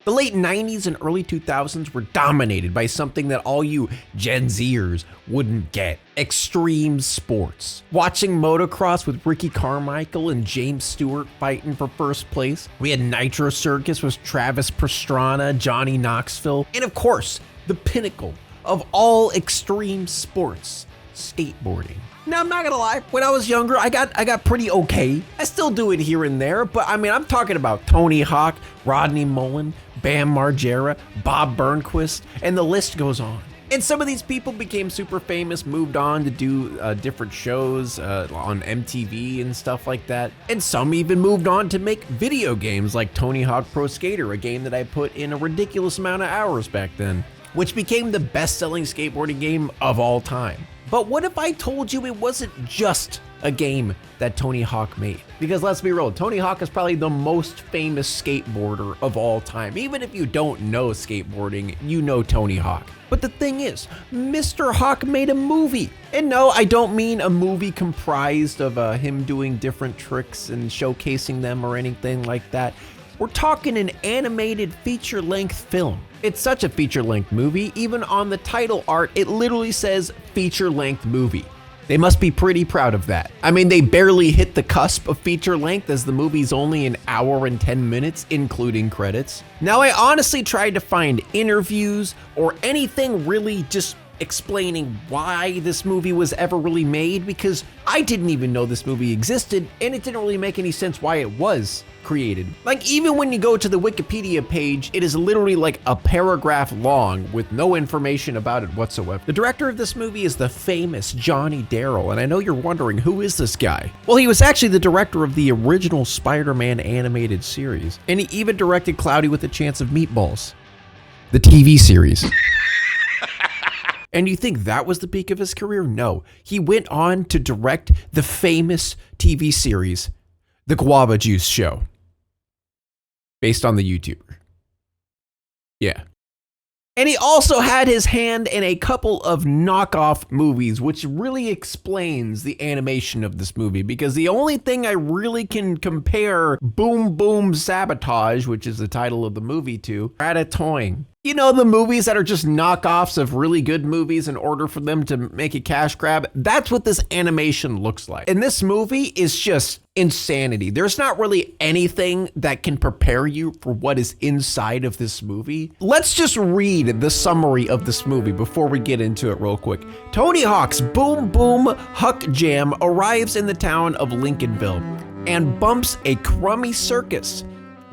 The late 90s and early 2000s were dominated by something that all you Gen Zers wouldn't get: extreme sports. Watching motocross with Ricky Carmichael and James Stewart fighting for first place. We had Nitro Circus with Travis Pastrana, Johnny Knoxville, and of course, the pinnacle of all extreme sports, skateboarding. Now, I'm not gonna lie, when I was younger, I got pretty okay. I still do it here and there, but I mean, I'm talking about Tony Hawk, Rodney Mullen, Bam Margera, Bob Burnquist, and the list goes on. And some of these people became super famous, moved on to do different shows on MTV and stuff like that. And some even moved on to make video games like Tony Hawk Pro Skater, a game that I put in a ridiculous amount of hours back then, which became the best-selling skateboarding game of all time. But what if I told you it wasn't just a game that Tony Hawk made? Because let's be real, Tony Hawk is probably the most famous skateboarder of all time. Even if you don't know skateboarding, you know Tony Hawk. But the thing is, Mr. Hawk made a movie. And no, I don't mean a movie comprised of him doing different tricks and showcasing them or anything like that. We're talking an animated feature-length film. It's such a feature-length movie, even on the title art, it literally says feature-length movie. They must be pretty proud of that. I mean, they barely hit the cusp of feature-length as the movie's only an hour and 10 minutes, including credits. Now, I honestly tried to find interviews or anything really just explaining why this movie was ever really made, because I didn't even know this movie existed, and it didn't really make any sense why it was created. Like, even when you go to the Wikipedia page, it is literally like a paragraph long with no information about it whatsoever. The director of this movie is the famous Johnny Darrell, and I know you're wondering, who is this guy? Well, he was actually the director of the original Spider-Man animated series, and he even directed Cloudy with a Chance of Meatballs, the TV series. And you think that was the peak of his career? No. He went on to direct the famous TV series, The Guava Juice Show, based on the YouTuber. Yeah. And he also had his hand in a couple of knockoff movies, which really explains the animation of this movie, because the only thing I really can compare Boom Boom Sabotage, which is the title of the movie, to, Ratatouille. You know, the movies that are just knockoffs of really good movies in order for them to make a cash grab? That's what this animation looks like. And this movie is just insanity. There's not really anything that can prepare you for what is inside of this movie. Let's just read the summary of this movie before we get into it real quick. Tony Hawk's Boom Boom Huck Jam arrives in the town of Lincolnville and bumps a crummy circus.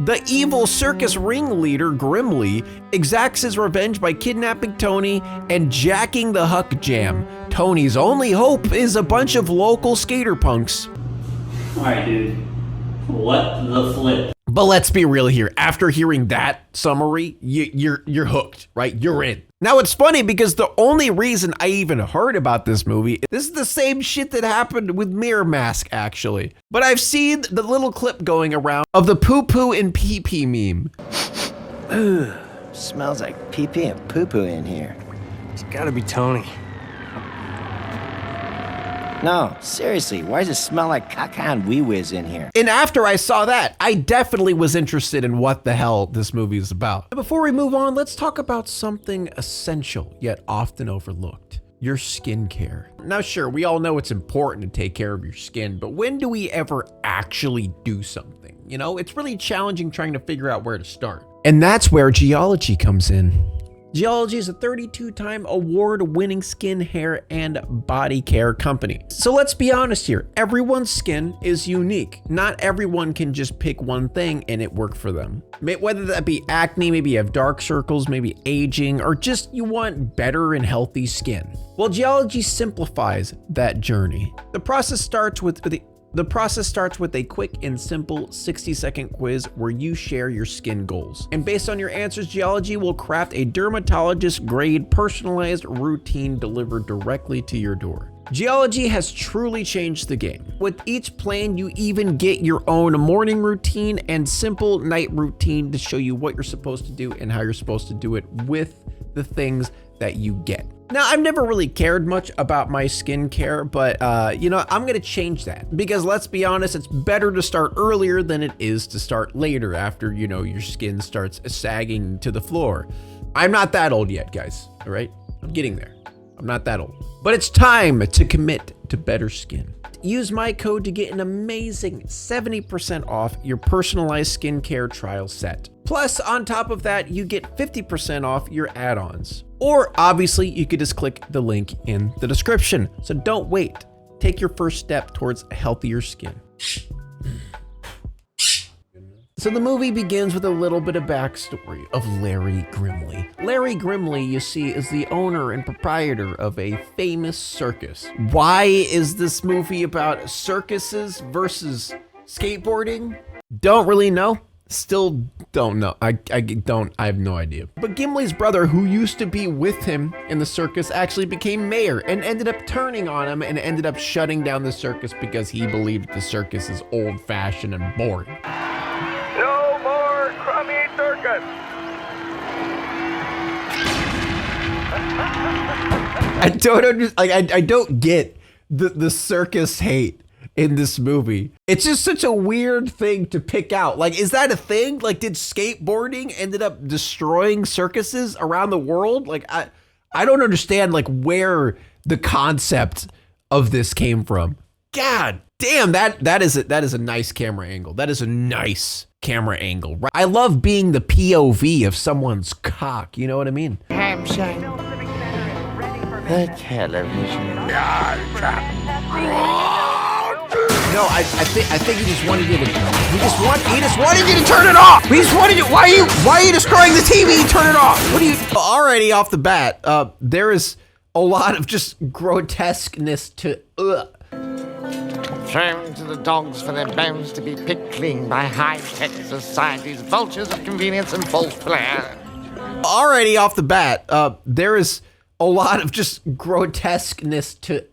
The evil circus ringleader, Grimly, exacts his revenge by kidnapping Tony and jacking the Huck Jam. Tony's only hope is a bunch of local skater punks. Alright, dude. What the flip? But let's be real here. After hearing that summary, you're hooked, right? You're in. Now, it's funny because the only reason I even heard about this movie, this is the same shit that happened with Mirror Mask, actually. But I've seen the little clip going around of the poo-poo and pee-pee meme. Ooh, smells like pee-pee and poo-poo in here. It's gotta be Tony. No, seriously, why does it smell like caca and wee-whiz in here? And after I saw that, I definitely was interested in what the hell this movie is about. Before we move on, let's talk about something essential yet often overlooked: your skincare. Now, sure, we all know it's important to take care of your skin, but when do we ever actually do something? You know, it's really challenging trying to figure out where to start. And that's where Geology comes in. Geology is a 32-time award-winning skin, hair, and body care company. So let's be honest here, everyone's skin is unique. Not everyone can just pick one thing and it work for them. Whether that be acne, maybe you have dark circles, maybe aging, or just you want better and healthy skin. Well, Geology simplifies that journey. The process starts with a quick and simple 60-second quiz where you share your skin goals. And based on your answers, Geology will craft a dermatologist-grade personalized routine delivered directly to your door. Geology has truly changed the game. With each plan, you even get your own morning routine and simple night routine to show you what you're supposed to do and how you're supposed to do it with the things that you get. Now, I've never really cared much about my skincare, but you know, I'm gonna change that because let's be honest, it's better to start earlier than it is to start later after, you know, your skin starts sagging to the floor. I'm not that old yet, guys, all right? I'm getting there. I'm not that old. But it's time to commit to better skin. Use my code to get an amazing 70% off your personalized skincare trial set. Plus, on top of that, you get 50% off your add-ons. Or obviously, you could just click the link in the description. So don't wait. Take your first step towards a healthier skin. So the movie begins with a little bit of backstory of Larry Grimley. Larry Grimley, you see, is the owner and proprietor of a famous circus. Why is this movie about circuses versus skateboarding? Don't really know. Still don't know. I have no idea. But Gimli's brother, who used to be with him in the circus, actually became mayor and ended up turning on him and ended up shutting down the circus because he believed the circus is old-fashioned and boring. No more crummy circus! I don't understand. I don't get the circus hate in this movie. It's just such a weird thing to pick out. Like, is that a thing? Like, did skateboarding ended up destroying circuses around the world? Like, I don't understand like where the concept of this came from. God damn, that is a nice camera angle. That is a nice camera angle. I love being the POV of someone's cock. You know what I mean? Hamshine. The television. No, I think he just wanted you to. He just wanted you to turn it off. He just wanted you. Why are you destroying the TV? Turn it off. What are you? Already off the bat, there is a lot of just grotesqueness to. Thrown to the dogs for their bones to be picked clean by high-tech society's vultures of convenience and false flair. Already off the bat, there is a lot of just grotesqueness to.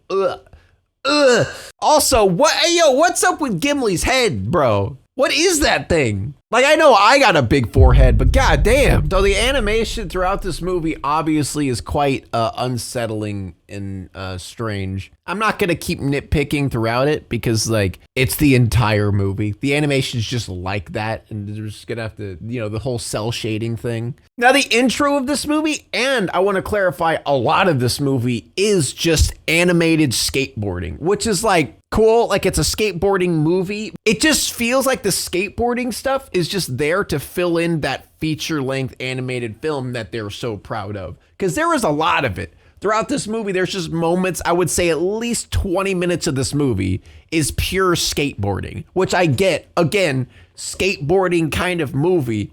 Also, what's up with Gimli's head, bro? What is that thing? Like, I know I got a big forehead, but goddamn. So the animation throughout this movie obviously is quite unsettling and strange. I'm not gonna keep nitpicking throughout it because like it's the entire movie. The animation's just like that, and they're just gonna have to, you know, the whole cell shading thing. Now the intro of this movie, and I want to clarify, a lot of this movie is just animated skateboarding, which is like cool. Like it's a skateboarding movie. It just feels like the skateboarding stuff is just there to fill in that feature-length animated film that they're so proud of. Because there is a lot of it. Throughout this movie, there's just moments, I would say at least 20 minutes of this movie is pure skateboarding, which I get, again, skateboarding kind of movie,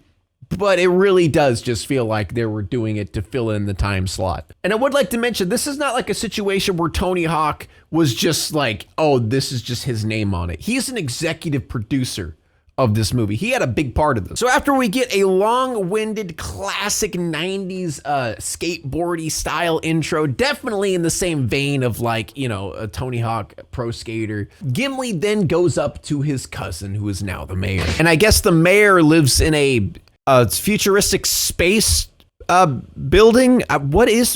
but it really does just feel like they were doing it to fill in the time slot. And I would like to mention, this is not like a situation where Tony Hawk was just like, oh, this is just his name on it. He's an executive producer of this movie. He had a big part of this. So after we get a long-winded classic 90s skateboardy style intro, definitely in the same vein of like, you know, a Tony Hawk pro skater, Gimli then goes up to his cousin who is now the mayor. And I guess the mayor lives in a futuristic space building. What is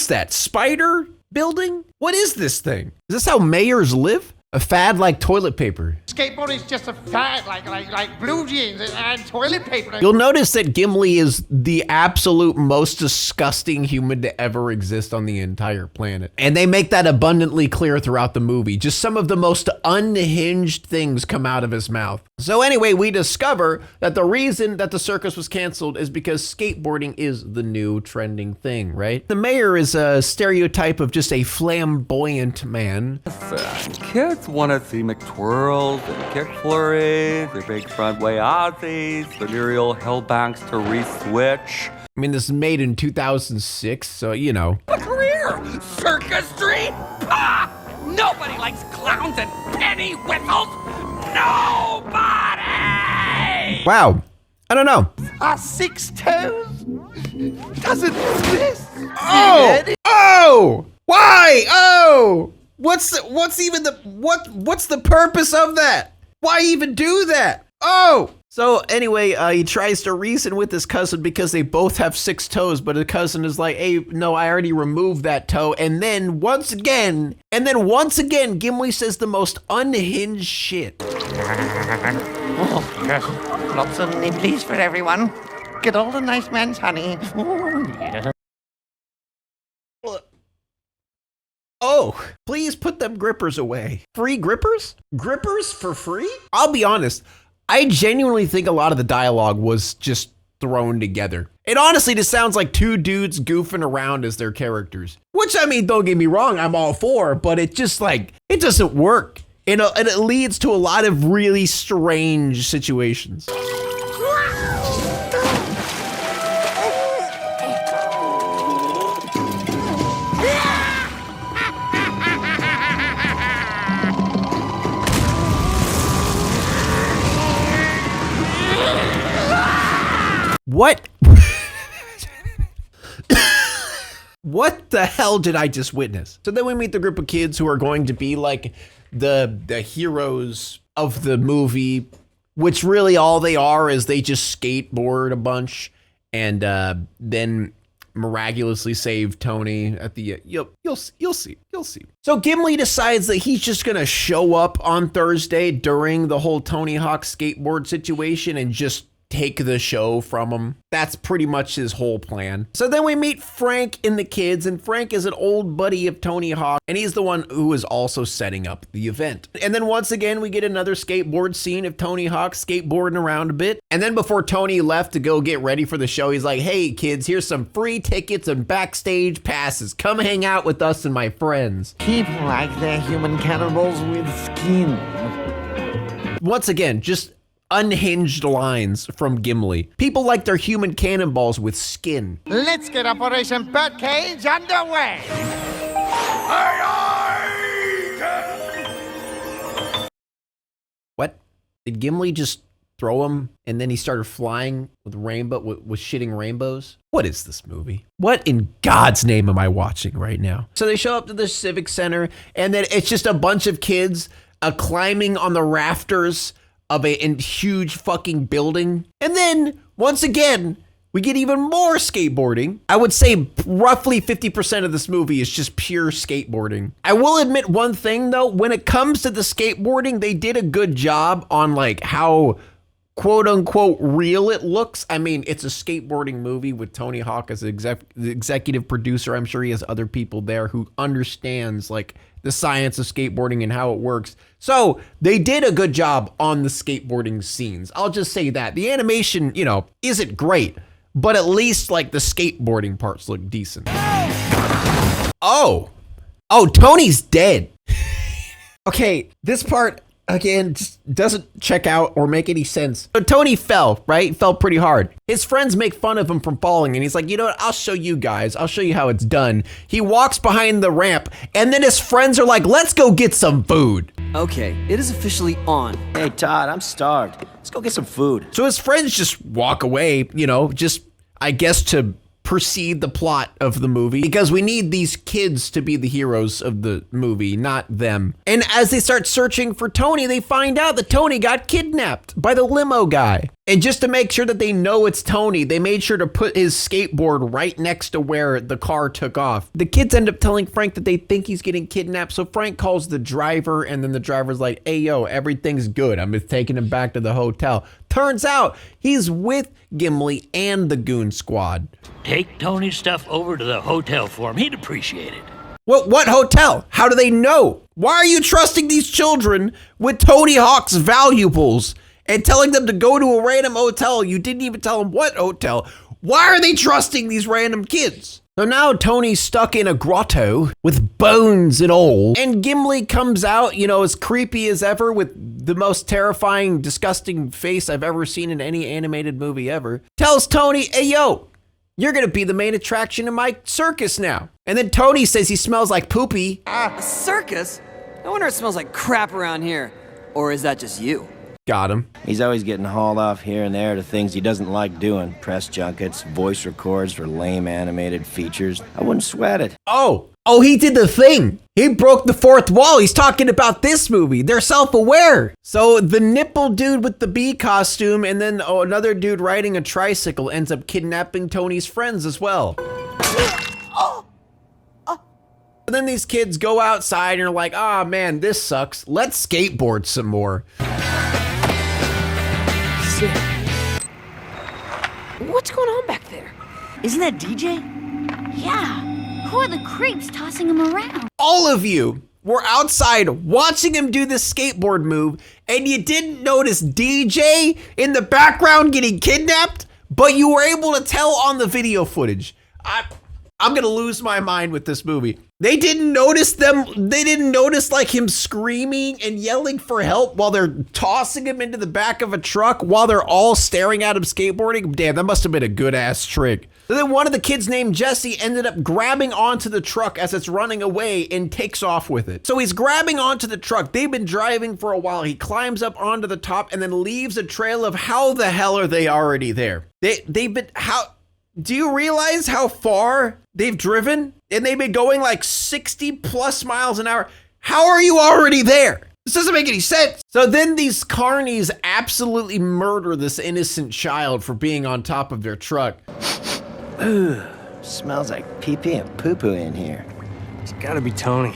that? Spider building? What is this thing? Is this how mayors live? A fad like toilet paper. Skateboarding is just a fad, like blue jeans and toilet paper. You'll notice that Gimli is the absolute most disgusting human to ever exist on the entire planet. And they make that abundantly clear throughout the movie. Just some of the most unhinged things come out of his mouth. So anyway, we discover that the reason that the circus was canceled is because skateboarding is the new trending thing, right? The mayor is a stereotype of just a flamboyant man. Kids want to see McTwirls and kick flurries, their big Broadway Aussies, venereal hellbanks to re-switch. I mean, this is made in 2006, so you know. A career! Circus Street? Ah! Nobody likes clowns and penny whistles! Nobody! Wow. I don't know. Our 6 toes doesn't exist. Oh! Why? Oh! What's the purpose of that? Why even do that? Oh! So anyway, he tries to reason with his cousin because they both have 6 toes, but the cousin is like, hey, no, I already removed that toe. And then once again, Gimli says the most unhinged shit. Oh, yes. Lots of nibblies for everyone. Get all the nice man's honey. Oh, yeah. Oh, please put them grippers away. Free grippers? Grippers for free? I'll be honest. I genuinely think a lot of the dialogue was just thrown together. It honestly just sounds like 2 dudes goofing around as their characters. Which, I mean, don't get me wrong, I'm all for, but it just like, it doesn't work. And it leads to a lot of really strange situations. What? What the hell did I just witness? So then we meet the group of kids who are going to be like the heroes of the movie, which really all they are is they just skateboard a bunch and then miraculously save Tony at the you'll see. So Gimli decides that he's just gonna show up on Thursday during the whole Tony Hawk skateboard situation and just take the show from him. That's pretty much his whole plan. So then we meet Frank and the kids, and Frank is an old buddy of Tony Hawk, and he's the one who is also setting up the event. And then once again, we get another skateboard scene of Tony Hawk skateboarding around a bit. And then before Tony left to go get ready for the show, he's like, hey kids, here's some free tickets and backstage passes. Come hang out with us and my friends. People like their human cannibals with skin. Once again, just unhinged lines from Gimli. People like their human cannonballs with skin. Let's get Operation Birdcage underway. What? Did Gimli just throw him and then he started flying with shitting rainbows? What is this movie? What in God's name am I watching right now? So they show up to the Civic Center and then it's just a bunch of kids climbing on the rafters of a huge fucking building. And then once again, we get even more skateboarding. I would say roughly 50% of this movie is just pure skateboarding. I will admit one thing though, when it comes to the skateboarding, they did a good job on like how quote unquote real it looks. I mean, it's a skateboarding movie with Tony Hawk as the executive producer. I'm sure he has other people there who understands like the science of skateboarding and how it works. So they did a good job on the skateboarding scenes. I'll just say that. The animation, isn't great, but at least like the skateboarding parts look decent. Oh, Tony's dead. Okay, this part, again, just doesn't check out or make any sense. So Tony fell, right? He fell pretty hard. His friends make fun of him from falling, and he's like, you know what? I'll show you guys. I'll show you how it's done. He walks behind the ramp, and then his friends are like, let's go get some food. Okay, it is officially on. Hey, Todd, I'm starved. Let's go get some food. So his friends just walk away, just, I guess, to proceed the plot of the movie, because we need these kids to be the heroes of the movie, not them. And as they start searching for Tony, they find out that Tony got kidnapped by the limo guy. And just to make sure that they know it's Tony, they made sure to put his skateboard right next to where the car took off. The kids end up telling Frank that they think he's getting kidnapped, so Frank calls the driver, and then the driver's like, hey, yo, everything's good. I'm just taking him back to the hotel. Turns out he's with Gimli and the Goon Squad. Take Tony's stuff over to the hotel for him. He'd appreciate it. What hotel? How do they know? Why are you trusting these children with Tony Hawk's valuables and telling them to go to a random hotel? You didn't even tell them what hotel. Why are they trusting these random kids? So now Tony's stuck in a grotto with bones and all. And Gimli comes out, as creepy as ever with the most terrifying, disgusting face I've ever seen in any animated movie ever. Tells Tony, hey, yo, you're gonna be the main attraction in my circus now. And then Tony says he smells like poopy. A circus? No wonder it smells like crap around here. Or is that just you? Got him. He's always getting hauled off here and there to things he doesn't like doing. Press junkets, voice records for lame animated features. I wouldn't sweat it. Oh, he did the thing. He broke the fourth wall. He's talking about this movie. They're self-aware. So the nipple dude with the bee costume and then another dude riding a tricycle ends up kidnapping Tony's friends as well. And then these kids go outside and are like, "Ah, man, this sucks. Let's skateboard some more." What's going on back there? Isn't that DJ? Yeah. Who are the creeps tossing him around? All of you were outside watching him do this skateboard move, and you didn't notice DJ in the background getting kidnapped, but you were able to tell on the video footage. I'm gonna lose my mind with this movie. They didn't notice like him screaming and yelling for help while they're tossing him into the back of a truck while they're all staring at him skateboarding. Damn, that must have been a good ass trick. And then one of the kids named Jesse ended up grabbing onto the truck as it's running away and takes off with it. So he's grabbing onto the truck. They've been driving for a while. He climbs up onto the top and then leaves a trail of how the hell are they already there? Do you realize how far they've driven? And they've been going like 60 plus miles an hour. How are you already there? This doesn't make any sense. So then these carnies absolutely murder this innocent child for being on top of their truck. Ooh, smells like pee-pee and poo-poo in here. It's gotta be Tony.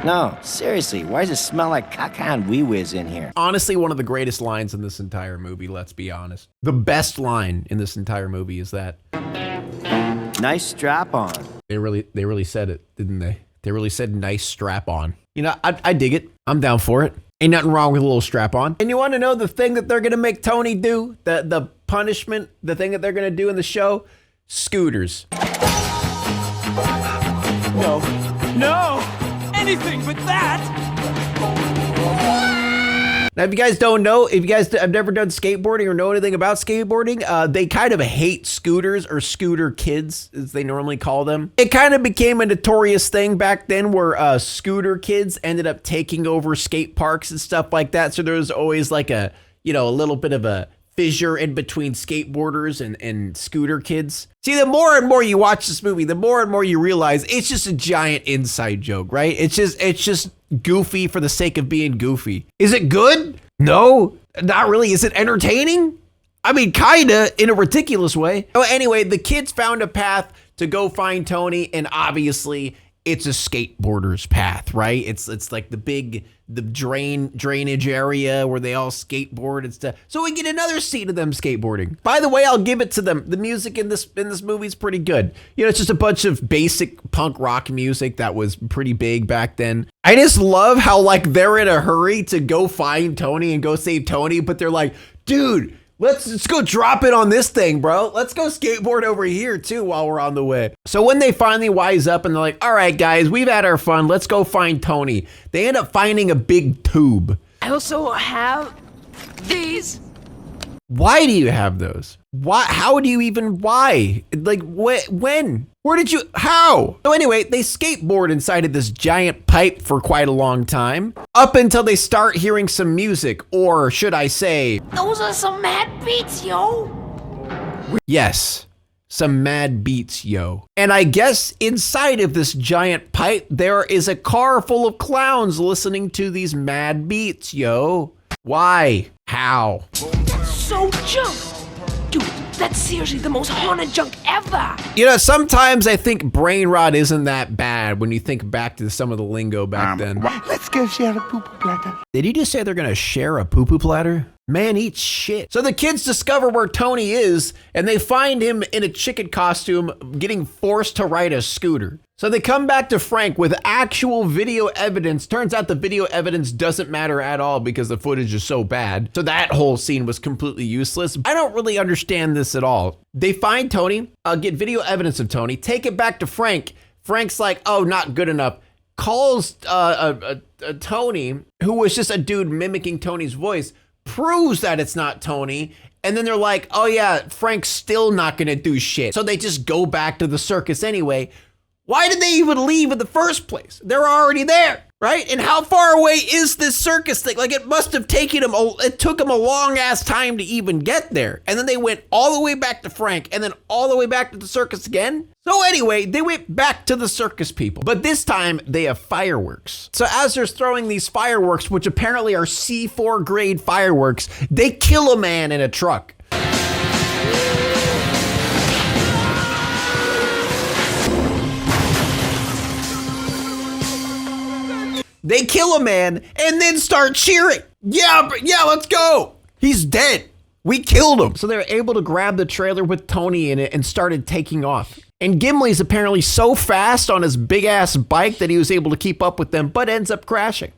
No, seriously, why does it smell like caca and wee-whiz in here? Honestly, one of the greatest lines in this entire movie, let's be honest. The best line in this entire movie is that. Nice strap on. They really said it, didn't they? They really said nice strap on. You know, I dig it. I'm down for it. Ain't nothing wrong with a little strap on. And you want to know the thing that they're going to make Tony do? The punishment, the thing that they're going to do in the show? Scooters. No! Anything but that! Now, if you guys don't know, if you guys have never done skateboarding or know anything about skateboarding, they kind of hate scooters, or scooter kids, as they normally call them. It kind of became a notorious thing back then where scooter kids ended up taking over skate parks and stuff like that. So there was always like a little bit of a fissure in between skateboarders and scooter kids. See, the more and more you watch this movie, the more and more you realize it's just a giant inside joke, right? It's just goofy for the sake of being goofy. Is it good? No, not really. Is it entertaining? I mean, kinda, in a ridiculous way. Oh, anyway, the kids found a path to go find Tony, and obviously it's a skateboarder's path, right? It's like the drainage area where they all skateboard and stuff. So we get another scene of them skateboarding. By the way, I'll give it to them. The music in this movie is pretty good. You know, it's just a bunch of basic punk rock music that was pretty big back then. I just love how like they're in a hurry to go find Tony and go save Tony, but they're like, dude, let's go drop it on this thing, bro. Let's go skateboard over here too while we're on the way. So when they finally wise up and they're like, all right, guys, we've had our fun. Let's go find Tony. They end up finding a big tube. I also have these. Why do you have those? Why? How do you even, why? Like when? Where did you, how? So anyway, they skateboard inside of this giant pipe for quite a long time, up until they start hearing some music, or should I say... Those are some mad beats, yo. Yes, some mad beats, yo. And I guess inside of this giant pipe, there is a car full of clowns listening to these mad beats, yo. Why? How? That's so junk. Dude, that's seriously the most haunted junk ever. You know, sometimes I think brain rot isn't that bad when you think back to some of the lingo back then. Let's go share a poo-poo platter. Did he just say they're gonna share a poo-poo platter? Man eats shit. So the kids discover where Tony is, and they find him in a chicken costume getting forced to ride a scooter. So they come back to Frank with actual video evidence. Turns out the video evidence doesn't matter at all because the footage is so bad. So that whole scene was completely useless. I don't really understand this at all. They find Tony, get video evidence of Tony, take it back to Frank. Frank's like, oh, not good enough. Calls Tony, who was just a dude mimicking Tony's voice, proves that it's not Tony, and then they're like, oh yeah, Frank's still not gonna do shit. So they just go back to the circus anyway. Why did they even leave in the first place? They're already there, right? And how far away is this circus thing? Like, it must have taken them, it took them a long ass time to even get there. And then they went all the way back to Frank and then all the way back to the circus again. So anyway, they went back to the circus people, but this time they have fireworks. So as they're throwing these fireworks, which apparently are C4 grade fireworks, they kill a man in a truck. They kill a man and then start cheering. Yeah, let's go. He's dead. We killed him. So they're able to grab the trailer with Tony in it and started taking off. And Gimli's apparently so fast on his big ass bike that he was able to keep up with them, but ends up crashing.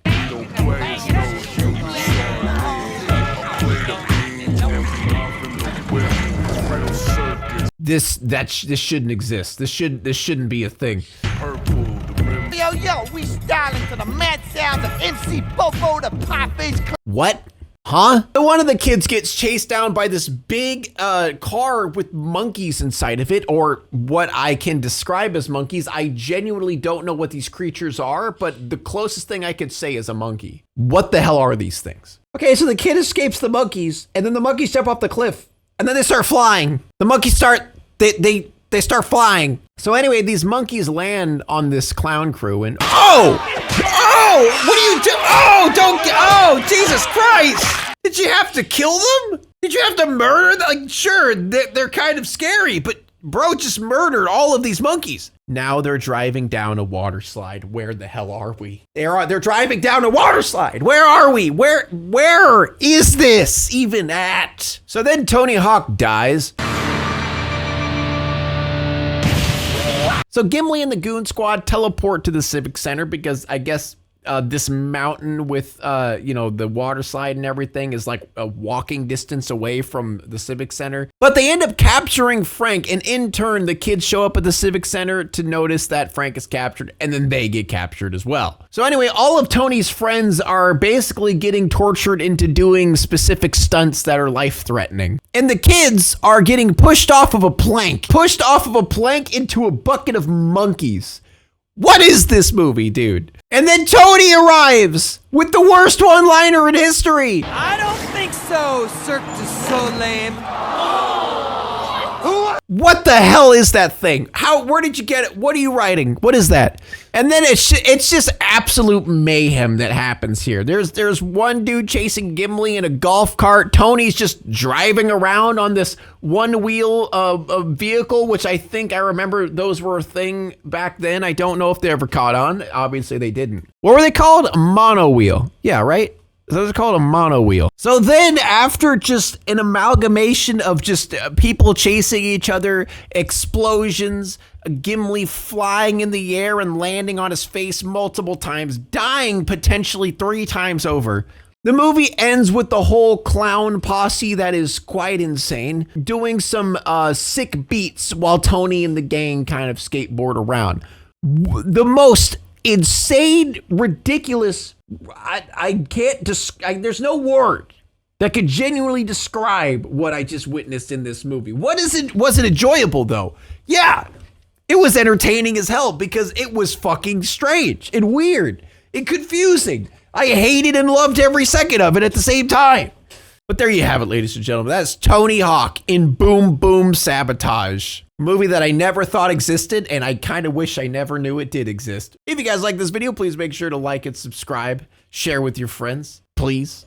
This shouldn't exist. This shouldn't be a thing. Yo, we styling to the mad sounds of MC Bobo the Pie-Face. What? Huh? One of the kids gets chased down by this big car with monkeys inside of it, or what I can describe as monkeys. I genuinely don't know what these creatures are, but the closest thing I could say is a monkey. What the hell are these things? Okay, so the kid escapes the monkeys, and then the monkeys jump off the cliff, and then they start flying. The monkeys start start flying. So anyway, these monkeys land on this clown crew and what are you doing? Oh, Jesus Christ. Did you have to kill them? Did you have to murder them? Like, sure, they're kind of scary, but bro just murdered all of these monkeys. Now they're driving down a water slide. Where the hell are we? They're driving down a water slide. Where are we? Where is this even at? So then Tony Hawk dies. So Gimli and the Goon Squad teleport to the Civic Center because I guess this mountain with, the water slide and everything is like a walking distance away from the Civic Center. But they end up capturing Frank, and in turn, the kids show up at the Civic Center to notice that Frank is captured, and then they get captured as well. So anyway, all of Tony's friends are basically getting tortured into doing specific stunts that are life-threatening. And the kids are getting pushed off of a plank into a bucket of monkeys. What is this movie, dude? And then Tony arrives with the worst one-liner in history. I don't think so, Cirque du Soleil. What the hell is that thing? Where did you get it? What are you writing? What is that? And then it's just absolute mayhem that happens here. There's one dude chasing Gimli in a golf cart. Tony's just driving around on this one-wheel vehicle, which I think I remember those were a thing back then. I don't know if they ever caught on. Obviously, they didn't. What were they called? A monowheel. Yeah, right? Those are called a monowheel. So then after just an amalgamation of just people chasing each other, explosions, Gimli flying in the air and landing on his face multiple times, dying potentially 3 times over, the movie ends with the whole clown posse that is quite insane, doing some sick beats while Tony and the gang kind of skateboard around. The most insane, ridiculous, I can't there's no word that could genuinely describe what I just witnessed in this movie. Was it enjoyable though? Yeah, it was entertaining as hell because it was fucking strange and weird and confusing. I hated and loved every second of it at the same time. But there you have it, ladies and gentlemen. That's Tony Hawk in Boom Boom Sabotage. Movie that I never thought existed, and I kind of wish I never knew it did exist. If you guys like this video, please make sure to like and subscribe. Share with your friends, please.